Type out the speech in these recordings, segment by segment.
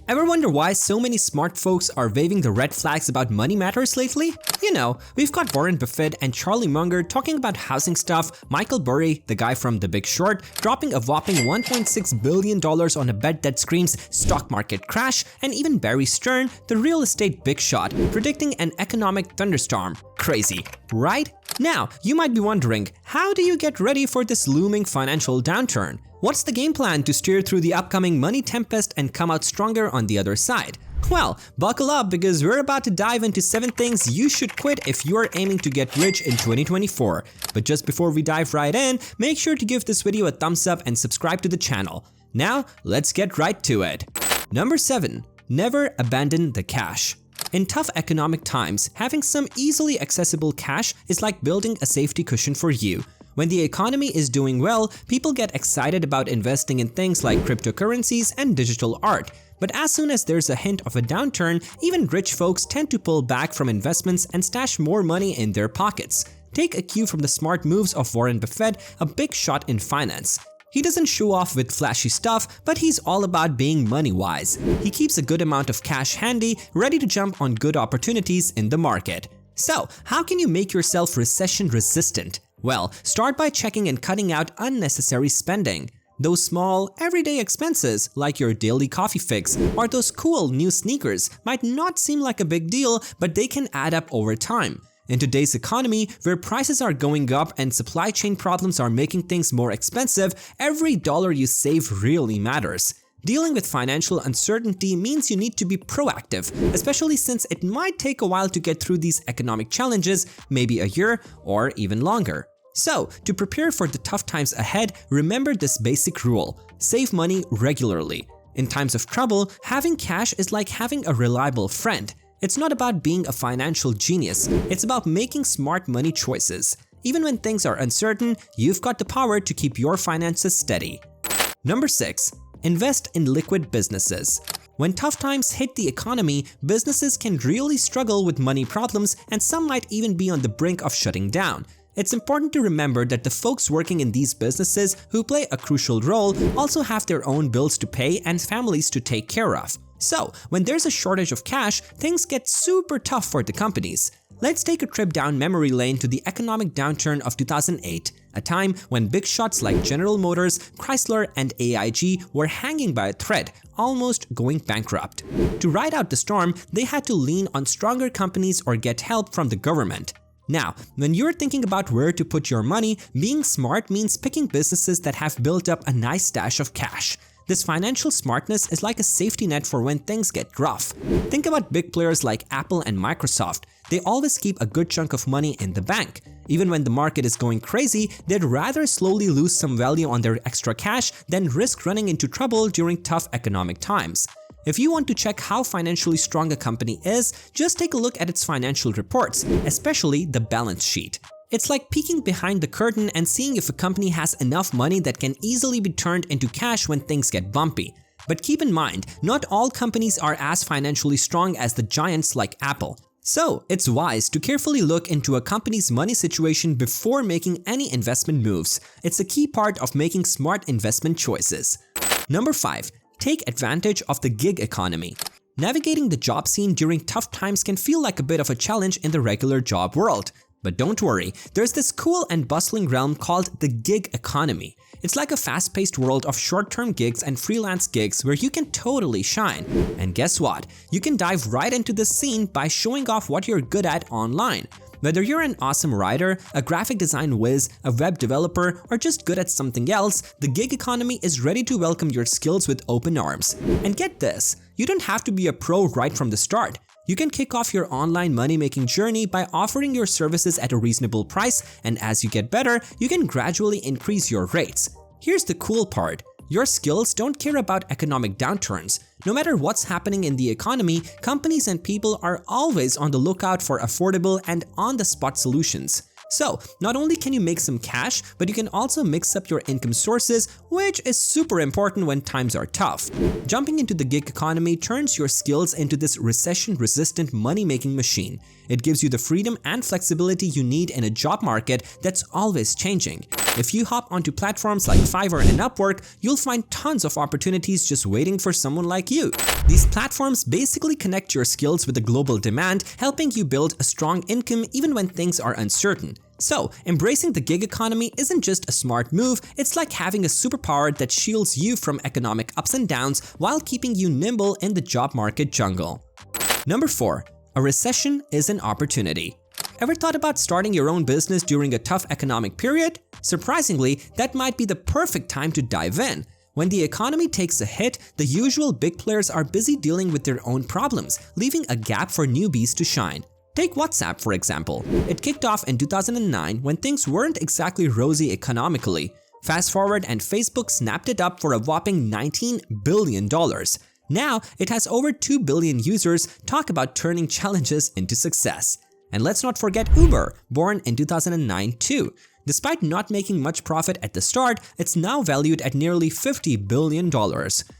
Ever wonder why so many smart folks are waving the red flags about money matters lately? You know, we've got Warren Buffett and Charlie Munger talking about housing stuff, Michael Burry, the guy from The Big Short, dropping a whopping $1.6 billion on a bet that screams stock market crash, and even Barry Stern, the real estate big shot, predicting an economic thunderstorm. Crazy, right? Now, you might be wondering, how do you get ready for this looming financial downturn? What's the game plan to steer through the upcoming money tempest and come out stronger on the other side? Well, buckle up because we're about to dive into 7 things you should quit if you're aiming to get rich in 2024. But just before we dive right in, make sure to give this video a thumbs up and subscribe to the channel. Now, let's get right to it. Number 7. Never abandon the cash. In tough economic times, having some easily accessible cash is like building a safety cushion for you. When the economy is doing well, people get excited about investing in things like cryptocurrencies and digital art. But as soon as there's a hint of a downturn, even rich folks tend to pull back from investments and stash more money in their pockets. Take a cue from the smart moves of Warren Buffett, a big shot in finance. He doesn't show off with flashy stuff, but he's all about being money-wise. He keeps a good amount of cash handy, ready to jump on good opportunities in the market. So, how can you make yourself recession-resistant? Well, start by checking and cutting out unnecessary spending. Those small, everyday expenses, like your daily coffee fix or those cool new sneakers, might not seem like a big deal, but they can add up over time. In today's economy, where prices are going up and supply chain problems are making things more expensive, every dollar you save really matters. Dealing with financial uncertainty means you need to be proactive, especially since it might take a while to get through these economic challenges, maybe a year or even longer. So, to prepare for the tough times ahead, remember this basic rule: save money regularly. In times of trouble, having cash is like having a reliable friend. It's not about being a financial genius, it's about making smart money choices. Even when things are uncertain, you've got the power to keep your finances steady. Number 6. Invest in liquid businesses. When tough times hit the economy, businesses can really struggle with money problems and some might even be on the brink of shutting down. It's important to remember that the folks working in these businesses who play a crucial role also have their own bills to pay and families to take care of. So, when there's a shortage of cash, things get super tough for the companies. Let's take a trip down memory lane to the economic downturn of 2008, a time when big shots like General Motors, Chrysler, and AIG were hanging by a thread, almost going bankrupt. To ride out the storm, they had to lean on stronger companies or get help from the government. Now, when you're thinking about where to put your money, being smart means picking businesses that have built up a nice stash of cash. This financial smartness is like a safety net for when things get rough. Think about big players like Apple and Microsoft. They always keep a good chunk of money in the bank. Even when the market is going crazy, they'd rather slowly lose some value on their extra cash than risk running into trouble during tough economic times. If you want to check how financially strong a company is, just take a look at its financial reports, especially the balance sheet. It's like peeking behind the curtain and seeing if a company has enough money that can easily be turned into cash when things get bumpy. But keep in mind, not all companies are as financially strong as the giants like Apple. So, it's wise to carefully look into a company's money situation before making any investment moves. It's a key part of making smart investment choices. Number 5. Take advantage of the gig economy. Navigating the job scene during tough times can feel like a bit of a challenge in the regular job world. But don't worry, there's this cool and bustling realm called the gig economy. It's like a fast-paced world of short-term gigs and freelance gigs where you can totally shine. And guess what? You can dive right into this scene by showing off what you're good at online. Whether you're an awesome writer, a graphic design whiz, a web developer, or just good at something else, the gig economy is ready to welcome your skills with open arms. And get this, you don't have to be a pro right from the start. You can kick off your online money-making journey by offering your services at a reasonable price, and as you get better, you can gradually increase your rates. Here's the cool part. Your skills don't care about economic downturns. No matter what's happening in the economy, companies and people are always on the lookout for affordable and on-the-spot solutions. So, not only can you make some cash, but you can also mix up your income sources, which is super important when times are tough. Jumping into the gig economy turns your skills into this recession-resistant money-making machine. It gives you the freedom and flexibility you need in a job market that's always changing. If you hop onto platforms like Fiverr and Upwork, you'll find tons of opportunities just waiting for someone like you. These platforms basically connect your skills with the global demand, helping you build a strong income even when things are uncertain. So, embracing the gig economy isn't just a smart move, it's like having a superpower that shields you from economic ups and downs while keeping you nimble in the job market jungle. Number 4. A recession is an opportunity. Ever thought about starting your own business during a tough economic period? Surprisingly, that might be the perfect time to dive in. When the economy takes a hit, the usual big players are busy dealing with their own problems, leaving a gap for newbies to shine. Take WhatsApp for example. It kicked off in 2009 when things weren't exactly rosy economically. Fast forward and Facebook snapped it up for a whopping $19 billion. Now it has over 2 billion users. Talk about turning challenges into success. And let's not forget Uber, born in 2009 too. Despite not making much profit at the start, it's now valued at nearly $50 billion.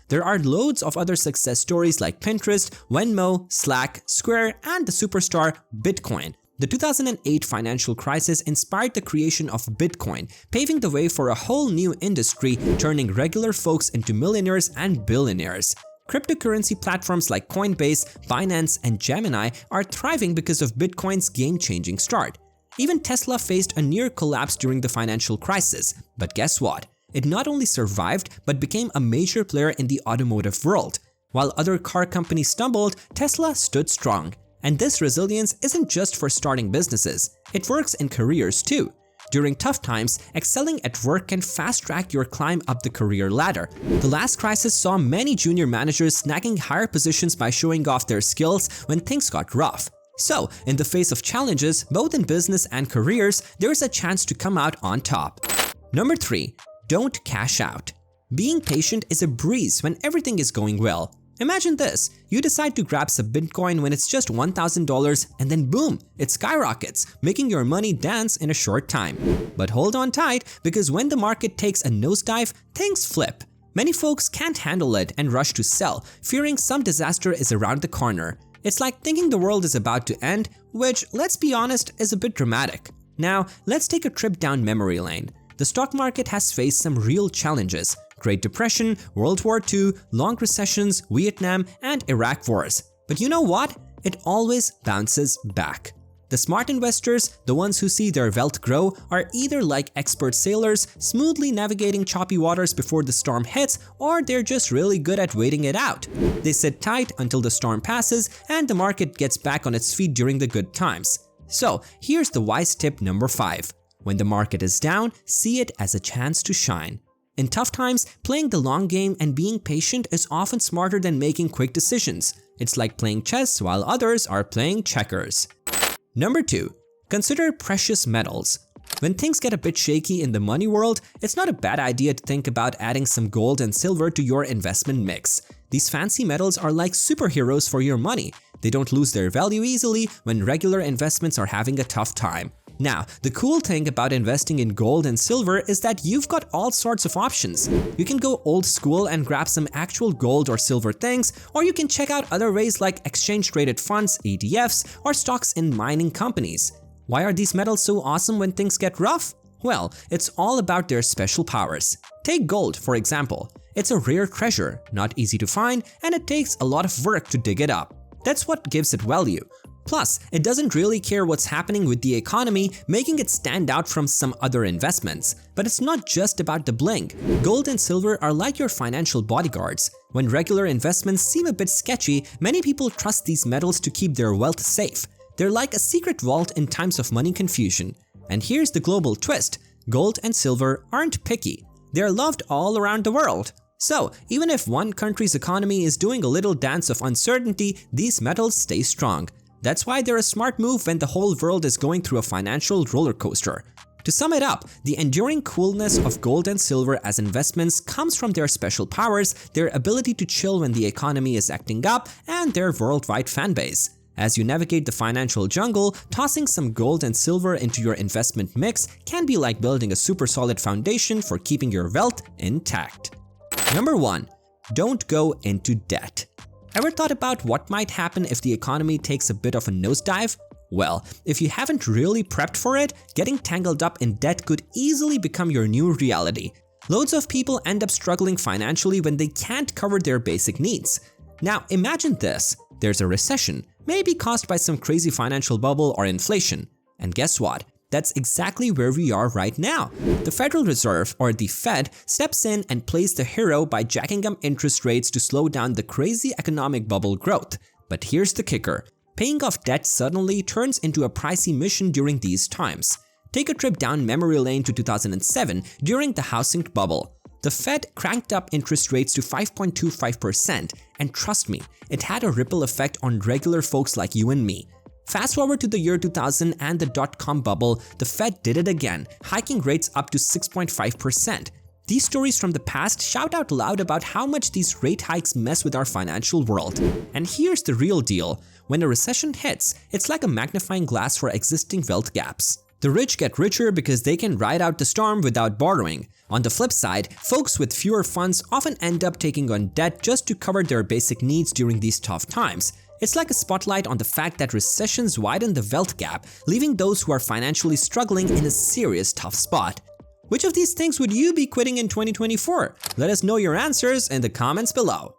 There are loads of other success stories like Pinterest, Venmo, Slack, Square, and the superstar Bitcoin. The 2008 financial crisis inspired the creation of Bitcoin, paving the way for a whole new industry, turning regular folks into millionaires and billionaires. Cryptocurrency platforms like Coinbase, Binance, and Gemini are thriving because of Bitcoin's game-changing start. Even Tesla faced a near collapse during the financial crisis, but guess what? It not only survived but became a major player in the automotive world. While other car companies stumbled, Tesla stood strong. And this resilience isn't just for starting businesses, it works in careers too. During tough times, excelling at work can fast-track your climb up the career ladder. The last crisis saw many junior managers snagging higher positions by showing off their skills when things got rough. So, in the face of challenges, both in business and careers, there's a chance to come out on top. Number 3. Don't cash out. Being patient is a breeze when everything is going well. Imagine this, you decide to grab some Bitcoin when it's just $1,000 and then boom, it skyrockets, making your money dance in a short time. But hold on tight, because when the market takes a nosedive, things flip. Many folks can't handle it and rush to sell, fearing some disaster is around the corner. It's like thinking the world is about to end, which, let's be honest, is a bit dramatic. Now, let's take a trip down memory lane. The stock market has faced some real challenges. Great Depression, World War II, long recessions, Vietnam, and Iraq wars. But you know what? It always bounces back. The smart investors, the ones who see their wealth grow, are either like expert sailors, smoothly navigating choppy waters before the storm hits, or they're just really good at waiting it out. They sit tight until the storm passes and the market gets back on its feet during the good times. So here's the wise tip number 5. When the market is down, see it as a chance to shine. In tough times, playing the long game and being patient is often smarter than making quick decisions. It's like playing chess while others are playing checkers. Number 2. Consider precious metals. When things get a bit shaky in the money world, it's not a bad idea to think about adding some gold and silver to your investment mix. These fancy metals are like superheroes for your money. They don't lose their value easily when regular investments are having a tough time. Now, the cool thing about investing in gold and silver is that you've got all sorts of options. You can go old school and grab some actual gold or silver things, or you can check out other ways like exchange-traded funds, ETFs, or stocks in mining companies. Why are these metals so awesome when things get rough? Well, it's all about their special powers. Take gold, for example. It's a rare treasure, not easy to find, and it takes a lot of work to dig it up. That's what gives it value. Plus, it doesn't really care what's happening with the economy, making it stand out from some other investments. But it's not just about the bling. Gold and silver are like your financial bodyguards. When regular investments seem a bit sketchy, many people trust these metals to keep their wealth safe. They're like a secret vault in times of money confusion. And here's the global twist. Gold and silver aren't picky. They're loved all around the world. So, even if one country's economy is doing a little dance of uncertainty, these metals stay strong. That's why they're a smart move when the whole world is going through a financial roller coaster. To sum it up, the enduring coolness of gold and silver as investments comes from their special powers, their ability to chill when the economy is acting up, and their worldwide fanbase. As you navigate the financial jungle, tossing some gold and silver into your investment mix can be like building a super solid foundation for keeping your wealth intact. Number 1. Don't go into debt. Ever thought about what might happen if the economy takes a bit of a nosedive? Well, if you haven't really prepped for it, getting tangled up in debt could easily become your new reality. Loads of people end up struggling financially when they can't cover their basic needs. Now imagine this, there's a recession, maybe caused by some crazy financial bubble or inflation. And guess what? That's exactly where we are right now. The Federal Reserve, or the Fed, steps in and plays the hero by jacking up interest rates to slow down the crazy economic bubble growth. But here's the kicker. Paying off debt suddenly turns into a pricey mission during these times. Take a trip down memory lane to 2007 during the housing bubble. The Fed cranked up interest rates to 5.25%, and trust me, it had a ripple effect on regular folks like you and me. Fast forward to the year 2000 and the dot-com bubble, the Fed did it again, hiking rates up to 6.5%. These stories from the past shout out loud about how much these rate hikes mess with our financial world. And here's the real deal. When a recession hits, it's like a magnifying glass for existing wealth gaps. The rich get richer because they can ride out the storm without borrowing. On the flip side, folks with fewer funds often end up taking on debt just to cover their basic needs during these tough times. It's like a spotlight on the fact that recessions widen the wealth gap, leaving those who are financially struggling in a serious tough spot. Which of these things would you be quitting in 2024? Let us know your answers in the comments below.